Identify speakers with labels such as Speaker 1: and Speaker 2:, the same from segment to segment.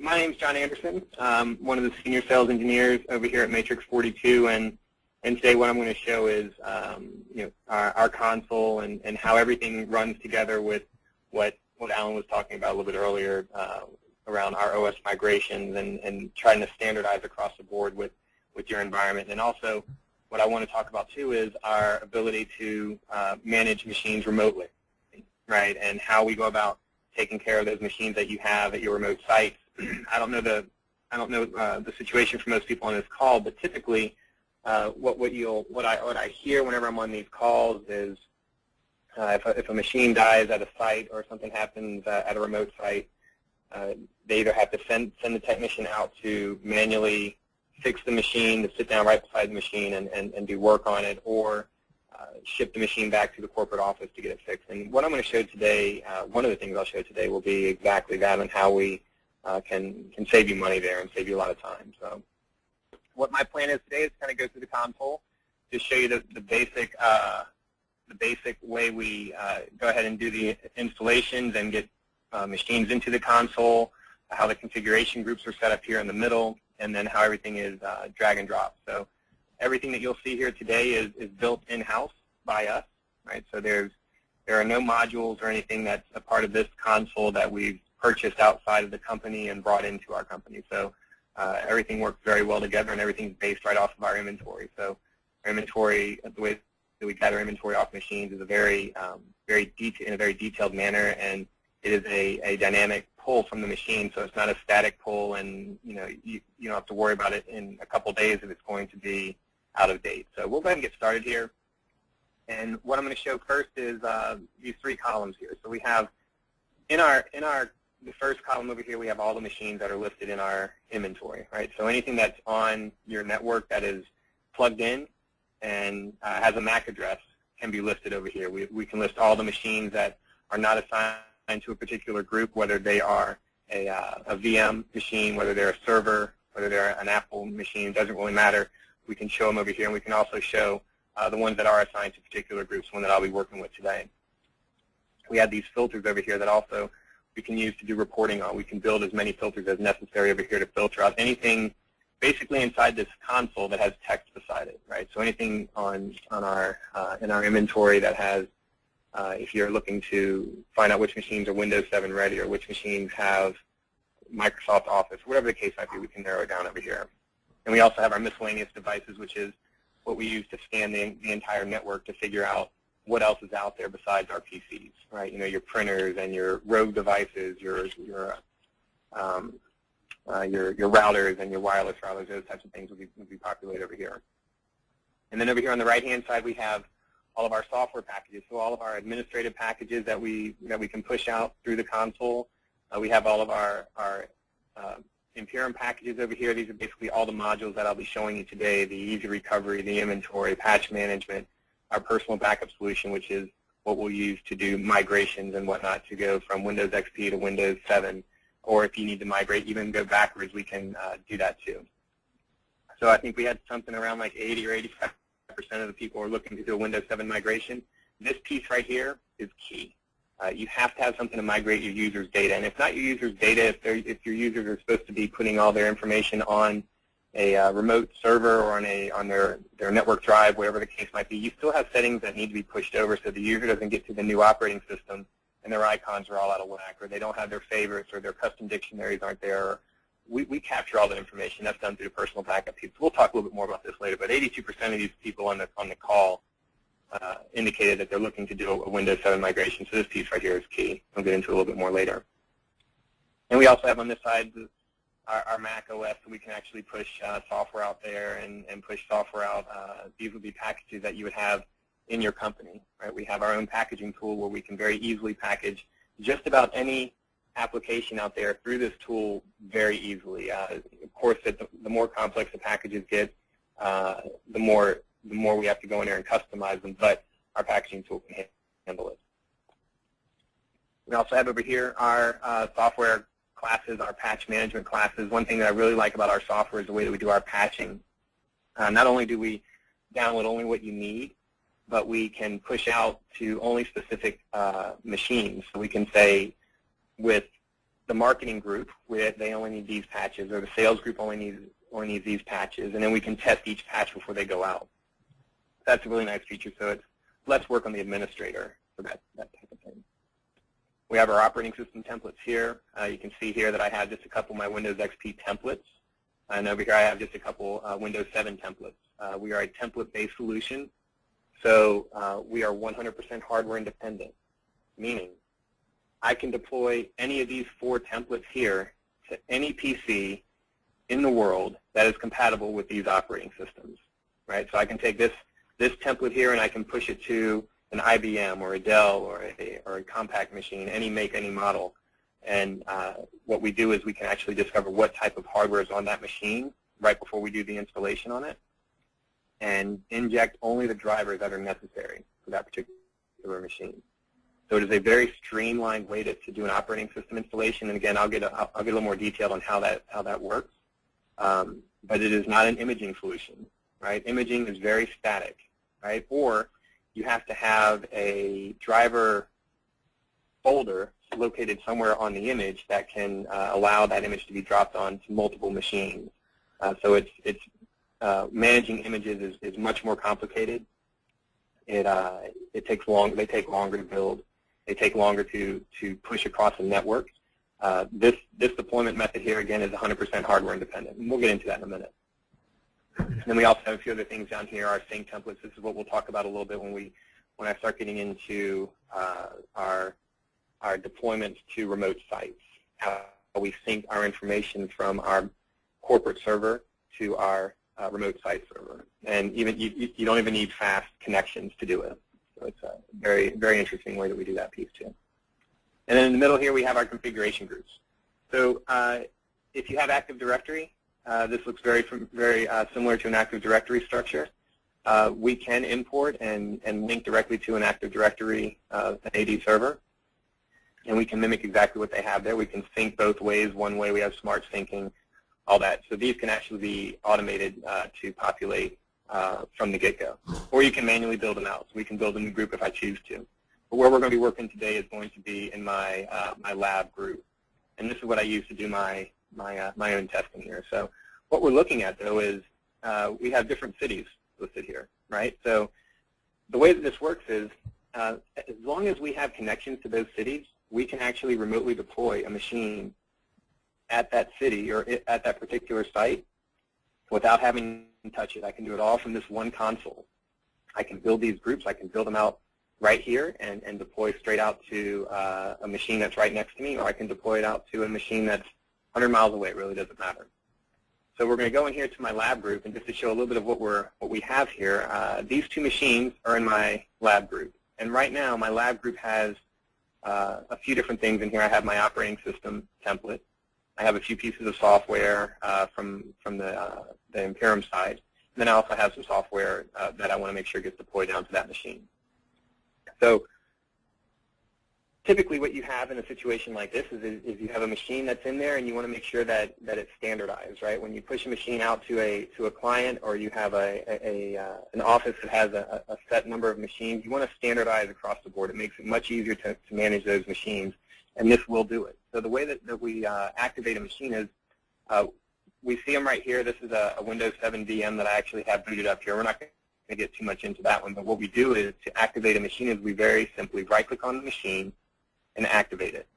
Speaker 1: my name is John Anderson. I'm one of the senior sales engineers over here at Matrix42, and today what I'm going to show is our console and how everything runs together with what Alan was talking about a little bit earlier around our OS migrations and trying to standardize across the board with your environment. And also what I want to talk about too is our ability to manage machines remotely, right? And how we go about taking care of those machines that you have at your remote sites. I don't know the situation for most people on this call, but typically what I hear whenever I'm on these calls is if a machine dies at a site or something happens at a remote site, they either have to send the technician out to manually fix the machine, to sit down right beside the machine and do work on it, or ship the machine back to the corporate office to get it fixed. And what I'm going to show today, one of the things I'll show today will be exactly that, and how we can save you money there and save you a lot of time. So what my plan is today is kind of go through the console, just show you the basic way we go ahead and do the installations and get machines into the console, how the configuration groups are set up here in the middle, and then how everything is drag and drop. So everything that you'll see here today is built in-house by us, right? So there are no modules or anything that's a part of this console that we've purchased outside of the company and brought into our company. So everything works very well together, and everything's based right off of our inventory. So our inventory, the way that we gather inventory off machines is a in a very detailed manner, and it is a dynamic pull from the machine, so it's not a static pull, and you don't have to worry about it in a couple days if it's going to be out of date. So we'll go ahead and get started here. And what I'm going to show first is these three columns here. So we have the first column over here, we have all the machines that are listed in our inventory, right? So anything that's on your network that is plugged in and has a MAC address can be listed over here. We can list all the machines that are not assigned to a particular group, whether they are a VM machine, whether they're a server, whether they're an Apple machine, it doesn't really matter. We can show them over here, and we can also show the ones that are assigned to particular groups, one that I'll be working with today. We have these filters over here that also we can use to do reporting on. We can build as many filters as necessary over here to filter out anything basically inside this console that has text beside it, right? So anything in our inventory that has, if you're looking to find out which machines are Windows 7 ready or which machines have Microsoft Office, whatever the case might be, we can narrow it down over here. And we also have our miscellaneous devices, which is what we use to scan the entire network to figure out what else is out there besides our PCs, right? You know, your printers and your rogue devices, your routers and your wireless routers, those types of things would be populated over here. And then over here on the right-hand side, we have all of our software packages, so all of our administrative packages that we can push out through the console. We have all of our Imperium packages over here. These are basically all the modules that I'll be showing you today: the easy recovery, the inventory, patch management, our personal backup solution, which is what we'll use to do migrations and whatnot to go from Windows XP to Windows 7. Or if you need to migrate, even go backwards, we can do that too. So I think we had something around like 80 or 85% of the people are looking to do a Windows 7 migration. This piece right here is key. You have to have something to migrate your users' data. And if not your users' data, if your users are supposed to be putting all their information on a remote server or on their network drive, whatever the case might be, you still have settings that need to be pushed over so the user doesn't get to the new operating system and their icons are all out of whack, or they don't have their favorites, or their custom dictionaries aren't there. We capture all that information. That's done through the personal backup piece. We'll talk a little bit more about this later, but 82% of these people on the call indicated that they're looking to do a Windows 7 migration, so this piece right here is key. I'll get into it a little bit more later. And we also have on this side our Mac OS, so we can actually push software out there and push software out. These would be packages that you would have in your company, right? We have our own packaging tool where we can very easily package just about any application out there through this tool very easily. Of course, the more complex the packages get, the more we have to go in there and customize them, but our packaging tool can handle it. We also have over here our software classes, our patch management classes. One thing that I really like about our software is the way that we do our patching. Not only do we download only what you need, but we can push out to only specific machines. So we can say with the marketing group, where they only need these patches, or the sales group only needs these patches, and then we can test each patch before they go out. That's a really nice feature. So it's less work on the administrator for that type of thing. We have our operating system templates here. You can see here that I have just a couple of my Windows XP templates, and over here I have just a couple Windows 7 templates. We are a template-based solution, so we are 100% hardware independent, meaning I can deploy any of these 4 templates here to any PC in the world that is compatible with these operating systems, right? So I can take this template here and I can push it to an IBM or a Dell or a compact machine, any make, any model. And what we do is we can actually discover what type of hardware is on that machine right before we do the installation on it, and inject only the drivers that are necessary for that particular machine. So it is a very streamlined way to do an operating system installation. And again, I'll get a little more detailed on how that works. But it is not an imaging solution, right? Imaging is very static, right? Or you have to have a driver folder located somewhere on the image that can allow that image to be dropped onto multiple machines. So it's managing images is much more complicated. It takes long. They take longer to build. They take longer to push across a network. This deployment method here, again, is 100% hardware independent, and we'll get into that in a minute. And then we also have a few other things down here, our sync templates. This is what we'll talk about a little bit when I start getting into our deployments to remote sites, how we sync our information from our corporate server to our remote site server. And even you don't even need fast connections to do it. So it's a very, very interesting way that we do that piece too. And then in the middle here we have our configuration groups. So if you have Active Directory, this looks very similar to an Active Directory structure. We can import and link directly to an Active Directory an AD server, and we can mimic exactly what they have there. We can sync both ways. One way we have smart syncing, all that. So these can actually be automated to populate from the get-go. Or you can manually build them out. So we can build a new group if I choose to. But where we're going to be working today is going to be in my my lab group. And this is what I use to do my own testing here. So what we're looking at, though, is we have different cities listed here, right? So the way that this works is as long as we have connections to those cities, we can actually remotely deploy a machine at that city or at that particular site without having to touch it. I can do it all from this one console. I can build these groups. I can build them out right here and deploy straight out to a machine that's right next to me, or I can deploy it out to a machine that's 100 miles away. It really doesn't matter. So we're going to go in here to my lab group, and just to show a little bit of what we have here, these 2 machines are in my lab group. And right now, my lab group has a few different things in here. I have my operating system template. I have a few pieces of software from the Imperium side. And then I also have some software that I want to make sure gets deployed down to that machine. So typically what you have in a situation like this is you have a machine that's in there and you want to make sure that it's standardized, right? When you push a machine out to a client, or you have an office that has a set number of machines, you want to standardize across the board. It makes it much easier to manage those machines, and this will do it. So the way that we activate a machine is we see them right here. This is a Windows 7 VM that I actually have booted up here. We're not going to get too much into that one, but what we do is to activate a machine is we very simply right-click on the machine and activate it.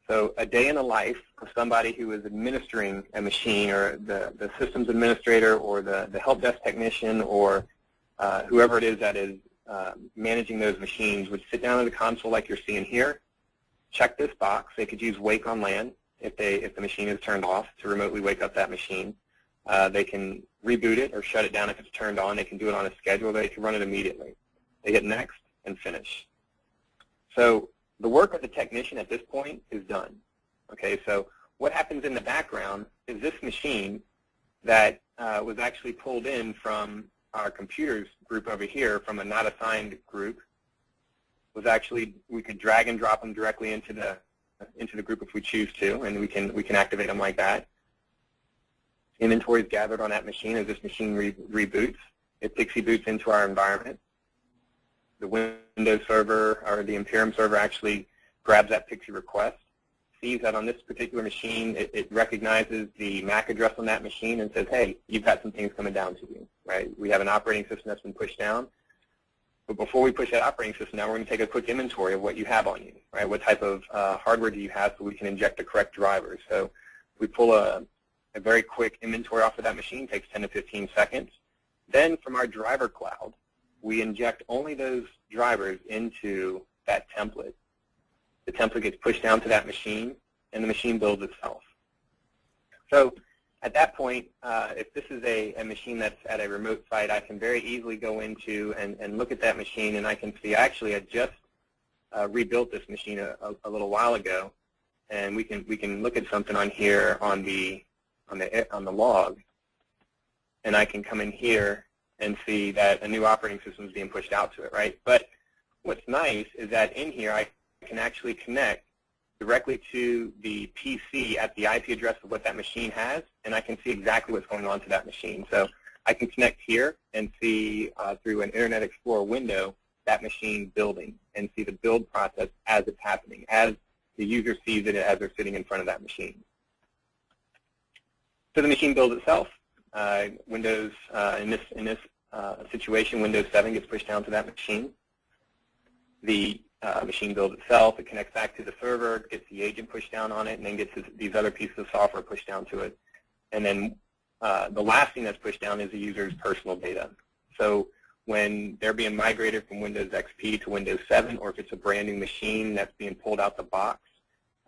Speaker 1: So a day in the life of somebody who is administering a machine, or the systems administrator, or the help desk technician, or whoever it is that is managing those machines, would sit down at a console like you're seeing here, check this box. They could use wake on LAN if the machine is turned off, to remotely wake up that machine. They can reboot it or shut it down if it's turned on. They can do it on a schedule. They can run it immediately. They hit next and finish. So the work of the technician at this point is done. Okay, so what happens in the background is this machine that was actually pulled in from our computers group over here, from a not assigned group, was actually, we could drag and drop them directly into the group if we choose to, and we can activate them like that. Inventory is gathered on that machine as this machine reboots. It pixie boots into our environment. The Windows server, or the Imperium server, actually grabs that pixie request sees that on this particular machine, it recognizes the MAC address on that machine and says, hey, you've got some things coming down to you, right? We have an operating system that's been pushed down. But before we push that operating system down, we're going to take a quick inventory of what you have on you, right? What type of hardware do you have so we can inject the correct drivers? So we pull a very quick inventory off of that machine, takes 10 to 15 seconds. Then from our driver cloud, we inject only those drivers into that template. The template gets pushed down to that machine, and the machine builds itself. So at that point, if this is a machine that's at a remote site, I can very easily go into and look at that machine, and I can see actually I just rebuilt this machine a little while ago, and we can look at something on here on the log, and I can come in here and see that a new operating system is being pushed out to it, right? But what's nice is that in here I can actually connect directly to the PC at the IP address of what that machine has, and I can see exactly what's going on to that machine. So I can connect here and see through an Internet Explorer window that machine building and see the build process as it's happening, as the user sees it as they're sitting in front of that machine. So the machine builds itself. Windows, in this situation, Windows 7 gets pushed down to that machine. The machine builds itself. It connects back to the server, gets the agent pushed down on it, and then gets these other pieces of software pushed down to it. And then the last thing that's pushed down is the user's personal data. So when they're being migrated from Windows XP to Windows 7, or if it's a brand new machine that's being pulled out the box,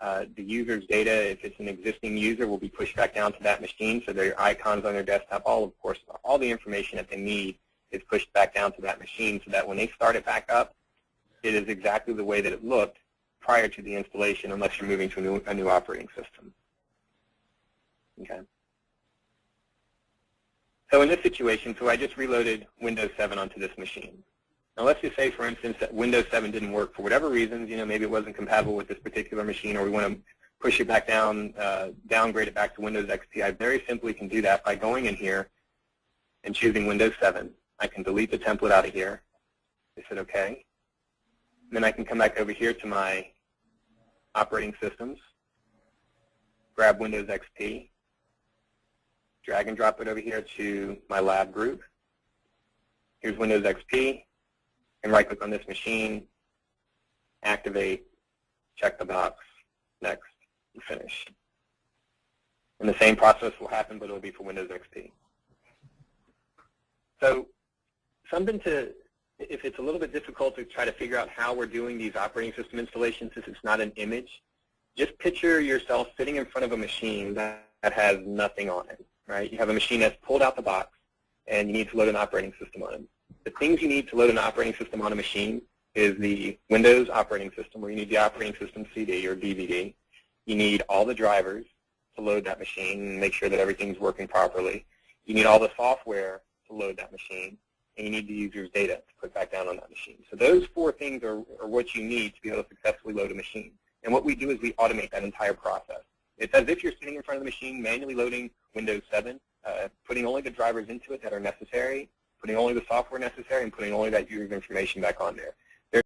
Speaker 1: the user's data, if it's an existing user, will be pushed back down to that machine. So their icons on their desktop, all the information that they need is pushed back down to that machine, so that when they start it back up, it is exactly the way that it looked prior to the installation, unless you're moving to a new operating system. Okay. So in this situation, so I just reloaded Windows 7 onto this machine. Now let's just say, for instance, that Windows 7 didn't work for whatever reasons. Maybe it wasn't compatible with this particular machine, or we want to push it back down, downgrade it back to Windows XP. I very simply can do that by going in here and choosing Windows 7. I can delete the template out of here. I said OK. Then I can come back over here to my operating systems, grab Windows XP, drag and drop it over here to my lab group. Here's Windows XP, and right-click on this machine, activate, check the box, next, and finish. And the same process will happen, but it will be for Windows XP. So something to, if it's a little bit difficult to try to figure out how we're doing these operating system installations, since it's not an image, just picture yourself sitting in front of a machine that has nothing on it, right? You have a machine that's pulled out the box, and you need to load an operating system on it. The things you need to load an operating system on a machine is the Windows operating system, where you need the operating system CD or DVD. You need all the drivers to load that machine and make sure that everything's working properly. You need all the software to load that machine, and you need the user's data to put back down on that machine. So those four things are what you need to be able to successfully load a machine. And what we do is we automate that entire process. It's as if you're sitting in front of the machine, manually loading Windows 7, putting only the drivers into it that are necessary, putting only the software necessary, and putting only that user's information back on there.